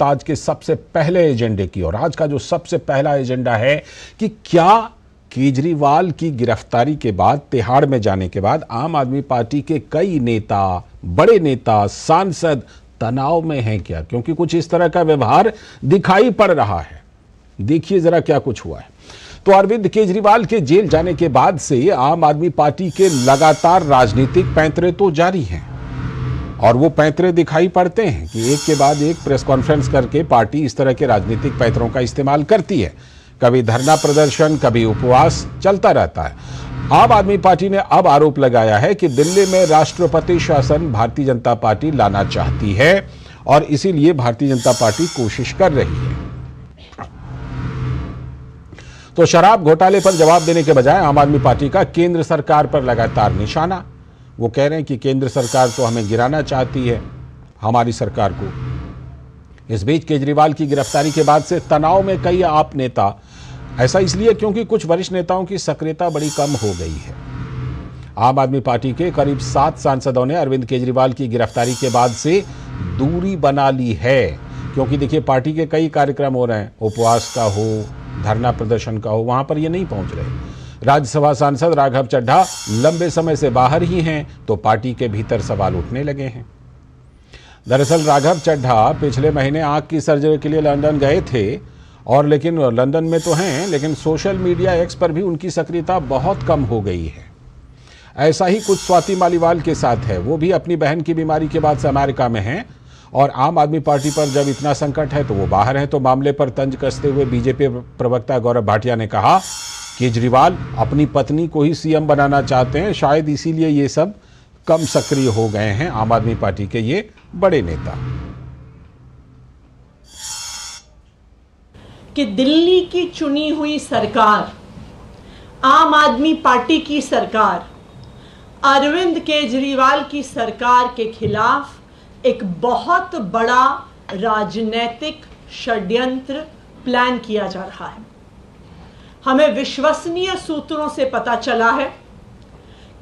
आज के सबसे पहले एजेंडे की। और आज का जो सबसे पहला एजेंडा है कि क्या केजरीवाल की गिरफ्तारी के बाद, तिहाड़ में जाने के बाद आम आदमी पार्टी के कई नेता, बड़े नेता, सांसद तनाव में हैं क्या? क्योंकि कुछ इस तरह का व्यवहार दिखाई पड़ रहा है। देखिए जरा क्या कुछ हुआ है। तो अरविंद केजरीवाल के जेल जाने के बाद से आम आदमी पार्टी के लगातार राजनीतिक पैंतरे तो जारी हैं और वो पैंतरे दिखाई पड़ते हैं कि एक के बाद एक प्रेस कॉन्फ्रेंस करके पार्टी इस तरह के राजनीतिक पैंतरों का इस्तेमाल करती है। कभी धरना प्रदर्शन, कभी उपवास चलता रहता है। आम आदमी पार्टी ने अब आरोप लगाया है कि दिल्ली में राष्ट्रपति शासन भारतीय जनता पार्टी लाना चाहती है और इसीलिए भारतीय जनता पार्टी कोशिश कर रही है। तो शराब घोटाले पर जवाब देने के बजाय आम आदमी पार्टी का केंद्र सरकार पर लगातार निशाना। वो कह रहे हैं कि केंद्र सरकार तो हमें गिराना चाहती है, हमारी सरकार को। इस बीच केजरीवाल की गिरफ्तारी के बाद से तनाव में कई आप नेता। ऐसा इसलिए क्योंकि कुछ वरिष्ठ नेताओं की सक्रियता बड़ी कम हो गई है। आम आदमी पार्टी के करीब 7 सांसदों ने अरविंद केजरीवाल की गिरफ्तारी के बाद से दूरी बना ली है। क्योंकि देखिए, पार्टी के कई कार्यक्रम हो रहे हैं, उपवास का हो, धरना प्रदर्शन का हो, वहां पर ये नहीं पहुंच रहे। राज्यसभा सांसद राघव चड्ढा लंबे समय से बाहर ही हैं, तो पार्टी के भीतर सवाल उठने लगे हैं। दरअसल राघव चड्ढा पिछले महीने आंख की सर्जरी के लिए लंदन गए थे और लेकिन लंदन में तो हैं, लेकिन सोशल मीडिया एक्स पर भी उनकी सक्रियता बहुत कम हो गई है। ऐसा ही कुछ स्वाति मालीवाल के साथ है। वो भी अपनी बहन की बीमारी के बाद से अमेरिका में हैं और आम आदमी पार्टी पर जब इतना संकट है तो वो बाहर हैं। तो मामले पर तंज कसते हुए बीजेपी प्रवक्ता गौरव भाटिया ने कहा, केजरीवाल अपनी पत्नी को ही सीएम बनाना चाहते हैं, शायद इसीलिए ये सब कम सक्रिय हो गए हैं आम आदमी पार्टी के ये बड़े नेता। कि दिल्ली की चुनी हुई सरकार, आम आदमी पार्टी की सरकार, अरविंद केजरीवाल की सरकार के खिलाफ एक बहुत बड़ा राजनीतिक षड्यंत्र प्लान किया जा रहा है। हमें विश्वसनीय सूत्रों से पता चला है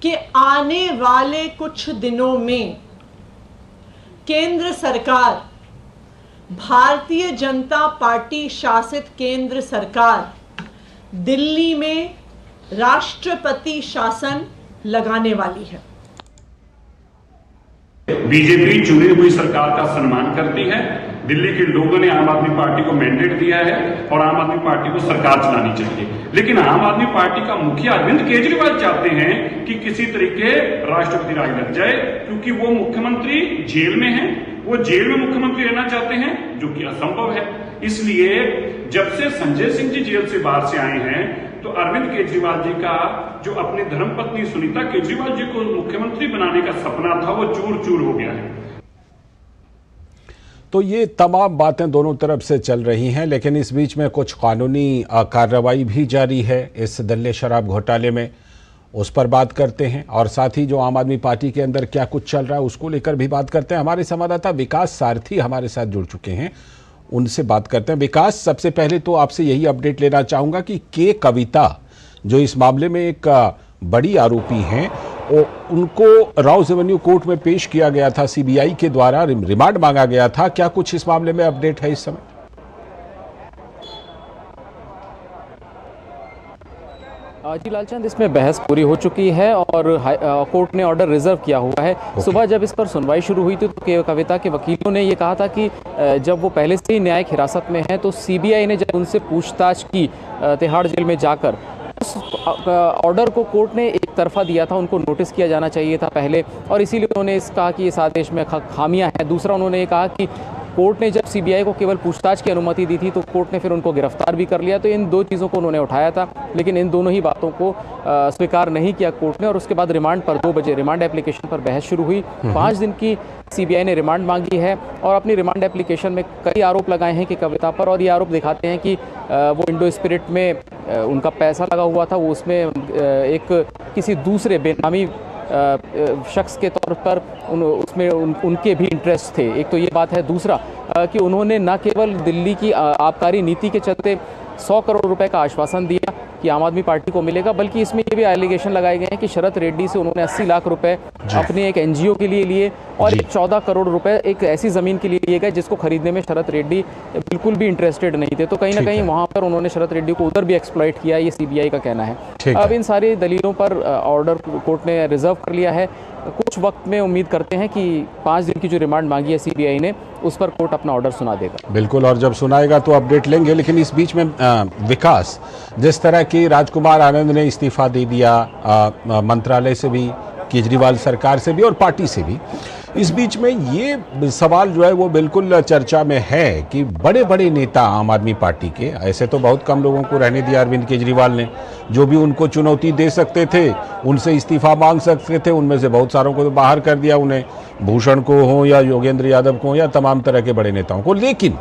कि आने वाले कुछ दिनों में केंद्र सरकार, भारतीय जनता पार्टी शासित केंद्र सरकार दिल्ली में राष्ट्रपति शासन लगाने वाली है। बीजेपी चुनी हुई सरकार का सम्मान करती है। दिल्ली के लोगों ने आम आदमी पार्टी को मैंडेट दिया है और आम आदमी पार्टी को सरकार चलानी चाहिए। लेकिन आम आदमी पार्टी का मुखिया अरविंद केजरीवाल चाहते हैं कि किसी तरीके राष्ट्रपति राज लग जाए, क्योंकि वो मुख्यमंत्री जेल में हैं। वो जेल में मुख्यमंत्री रहना चाहते हैं, जो कि असंभव है। इसलिए जब से संजय सिंह जी जेल से बाहर से आए हैं, तो अरविंद केजरीवाल जी का जो अपनी धर्मपत्नी सुनीता केजरीवाल जी को मुख्यमंत्री बनाने का सपना था, वो चूर चूर हो गया है। तो ये तमाम बातें दोनों तरफ से चल रही हैं, लेकिन इस बीच में कुछ कानूनी कार्रवाई भी जारी है इस दिल्ली शराब घोटाले में। उस पर बात करते हैं और साथ ही जो आम आदमी पार्टी के अंदर क्या कुछ चल रहा है उसको लेकर भी बात करते हैं। हमारे संवाददाता विकास सारथी हमारे साथ जुड़ चुके हैं, उनसे बात करते हैं। विकास, सबसे पहले तो आपसे यही अपडेट लेना चाहूँगा कि के कविता जो इस मामले में एक बड़ी आरोपी हैं, उनको राउज एवेन्यू कोर्ट में पेश किया गया था, सीबीआई के द्वारा रिमांड मांगा गया था। क्या कुछ इस मामले में अपडेट है इस समय? जी लालचंद, इसमें बहस पूरी हो चुकी है और कोर्ट ने ऑर्डर रिजर्व किया हुआ है। सुबह जब इस पर सुनवाई शुरू हुई थी तो कविता के वकीलों ने ये कहा था कि जब वो पहले से ही न्यायिक हिरासत में है तो सीबीआई ने जब उनसे पूछताछ की तिहाड़ जेल में जाकर, उस ऑर्डर को कोर्ट ने एक तरफा दिया था, उनको नोटिस किया जाना चाहिए था पहले, और इसीलिए उन्होंने कहा कि इस आदेश में खामियां हैं। दूसरा, उन्होंने ये कहा कि कोर्ट ने जब सीबीआई को केवल पूछताछ की अनुमति दी थी तो कोर्ट ने फिर उनको गिरफ्तार भी कर लिया। तो इन दो चीज़ों को उन्होंने उठाया था, लेकिन इन दोनों ही बातों को स्वीकार नहीं किया कोर्ट ने। और उसके बाद रिमांड पर 2 बजे रिमांड एप्लीकेशन पर बहस शुरू हुई। 5 दिन की सीबीआई ने रिमांड मांगी है और अपनी रिमांड एप्लीकेशन में कई आरोप लगाए हैं कि कविता पर, और ये आरोप दिखाते हैं कि वो इंडो स्पिरिट में उनका पैसा लगा हुआ था, वो उसमें एक किसी दूसरे बेनामी शख्स के तौर पर उसमें उनके भी इंटरेस्ट थे। एक तो ये बात है। दूसरा कि उन्होंने न केवल दिल्ली की आबकारी नीति के चलते 100 करोड़ रुपए का आश्वासन दिया, कि आम आदमी पार्टी को मिलेगा, बल्कि इसमें ये भी एलिगेशन लगाए गए हैं कि शरद रेड्डी से उन्होंने 80 लाख रुपए अपने एक एनजीओ के लिए लिए और 14 करोड़ रुपए एक ऐसी जमीन के लिए लिए गए जिसको खरीदने में शरद रेड्डी बिल्कुल भी इंटरेस्टेड नहीं थे। तो कहीं ना कहीं वहां पर उन्होंने शरद रेड्डी को उधर भी एक्सप्लॉइट किया, ये सीबीआई का कहना है। अब इन सारी दलीलों पर ऑर्डर कोर्ट ने रिजर्व कर लिया है। कुछ वक्त में उम्मीद करते हैं कि 5 दिन की जो रिमांड मांगी है सीबीआई ने, उस पर कोर्ट अपना ऑर्डर सुना देगा। बिल्कुल, और जब सुनाएगा तो अपडेट लेंगे। लेकिन इस बीच में विकास, जिस तरह की राजकुमार आनंद ने इस्तीफा दे दिया मंत्रालय से भी, केजरीवाल सरकार से भी और पार्टी से भी, इस बीच में ये सवाल जो है वो बिल्कुल चर्चा में है कि बड़े बड़े नेता आम आदमी पार्टी के, ऐसे तो बहुत कम लोगों को रहने दिया अरविंद केजरीवाल ने, जो भी उनको चुनौती दे सकते थे, उनसे इस्तीफा मांग सकते थे, उनमें से बहुत सारों को तो बाहर कर दिया, उन्हें भूषण को हो या योगेंद्र यादव को या तमाम तरह के बड़े नेताओं को। लेकिन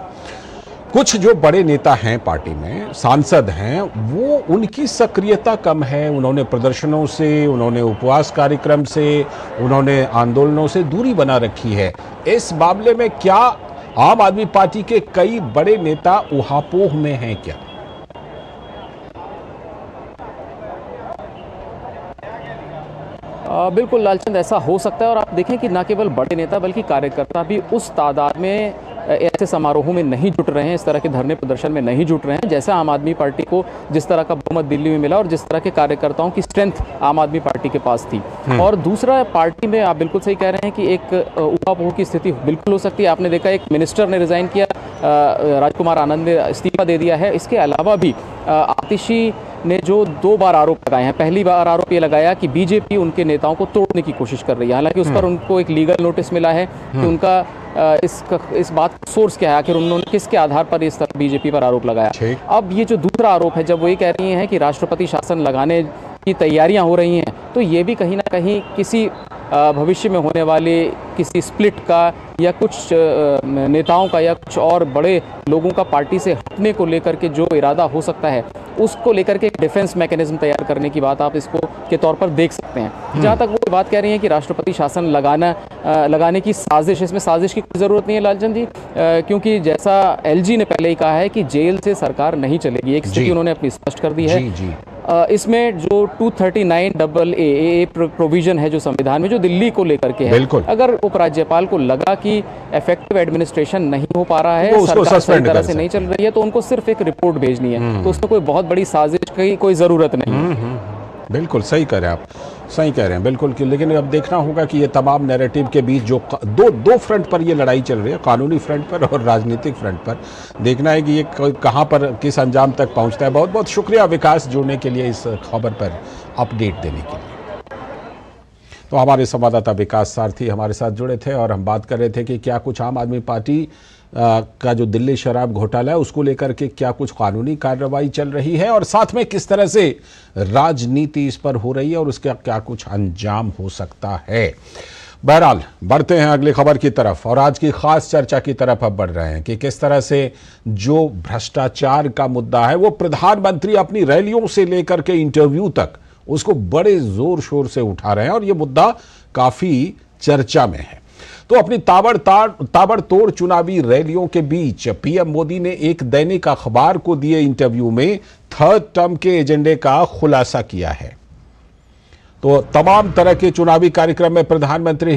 कुछ जो बड़े नेता हैं पार्टी में, सांसद हैं, वो उनकी सक्रियता कम है। उन्होंने प्रदर्शनों से, उन्होंने उपवास कार्यक्रम से, उन्होंने आंदोलनों से दूरी बना रखी है। इस मामले में क्या आम आदमी पार्टी के कई बड़े नेता ऊहापोह में हैं क्या? बिल्कुल लालचंद, ऐसा हो सकता है। और आप देखें कि न केवल बड़े नेता बल्कि कार्यकर्ता भी उस तादाद में ऐसे समारोहों में नहीं जुट रहे हैं, इस तरह के धरने प्रदर्शन में नहीं जुट रहे हैं जैसा आम आदमी पार्टी को जिस तरह का बहुमत दिल्ली में मिला और जिस तरह के कार्यकर्ताओं की स्ट्रेंथ आम आदमी पार्टी के पास थी। और दूसरा, पार्टी में आप बिल्कुल सही कह रहे हैं कि एक ऊहापोह की स्थिति बिल्कुल हो सकती है। आपने देखा एक मिनिस्टर ने रिजाइन किया, राजकुमार आनंद ने इस्तीफा दे दिया है। इसके अलावा भी आतिशी ने जो 2 बार आरोप लगाए हैं, पहली बार आरोप ये लगाया कि बीजेपी उनके नेताओं को तोड़ने की कोशिश कर रही है, हालांकि उस पर उनको एक लीगल नोटिस मिला है कि उनका इस बात का सोर्स क्या है, आखिर उन्होंने किसके आधार पर इस तरह बीजेपी पर आरोप लगाया। अब ये जो दूसरा आरोप है, जब वो ये कह रही हैं कि राष्ट्रपति शासन लगाने की तैयारियां हो रही हैं, तो ये भी कहीं ना कहीं किसी भविष्य में होने वाले किसी स्प्लिट का या कुछ नेताओं का या कुछ और बड़े लोगों का पार्टी से हटने को लेकर के जो इरादा हो सकता है, उसको लेकर के एक डिफेंस मैकेनिज्म तैयार करने की बात आप इसको के तौर पर देख सकते हैं। जहां तक वो बात कह रही हैं कि राष्ट्रपति शासन लगाने की साजिश, इसमें साजिश की कोई ज़रूरत नहीं है लालचंद जी, क्योंकि जैसा एलजी ने पहले ही कहा है कि जेल से सरकार नहीं चलेगी, एक स्थिति उन्होंने अपनी स्पष्ट कर दी है। इसमें जो 239AA प्रोविजन है जो संविधान में, जो दिल्ली को लेकर के है, अगर उपराज्यपाल को लगा कि इफेक्टिव एडमिनिस्ट्रेशन नहीं हो पा रहा है, सरकार सही तरह से नहीं चल रही है, तो उनको सिर्फ एक रिपोर्ट भेजनी है, तो उसमें कोई बहुत बड़ी साजिश की कोई जरूरत नहीं है। बिल्कुल सही कह रहे हैं आप, सही कह रहे हैं बिल्कुल। लेकिन अब देखना होगा कि ये तमाम नैरेटिव के बीच जो दो फ्रंट पर ये लड़ाई चल रही है, कानूनी फ्रंट पर और राजनीतिक फ्रंट पर, देखना है कि ये कहां पर किस अंजाम तक पहुंचता है। बहुत बहुत शुक्रिया विकास जुड़ने के लिए, इस खबर पर अपडेट देने के लिए। तो हमारे संवाददाता विकास सारथी हमारे साथ जुड़े थे और हम बात कर रहे थे कि क्या कुछ आम आदमी पार्टी का जो दिल्ली शराब घोटाला है उसको लेकर के क्या कुछ कानूनी कार्रवाई चल रही है और साथ में किस तरह से राजनीति इस पर हो रही है और उसका क्या कुछ अंजाम हो सकता है। बहरहाल बढ़ते हैं अगली खबर की तरफ और आज की खास चर्चा की तरफ अब बढ़ रहे हैं कि किस तरह से जो भ्रष्टाचार का मुद्दा है वो प्रधानमंत्री अपनी रैलियों से लेकर के इंटरव्यू तक उसको बड़े जोर शोर से उठा रहे हैं और ये मुद्दा काफी चर्चा में है। तो अपनी ताबड़तोड़ चुनावी रैलियों के बीच पीएम मोदी ने एक दैनिक अखबार को दिए इंटरव्यू में 3rd टर्म के एजेंडे का खुलासा किया है। तो तमाम तरह के चुनावी कार्यक्रम में प्रधानमंत्री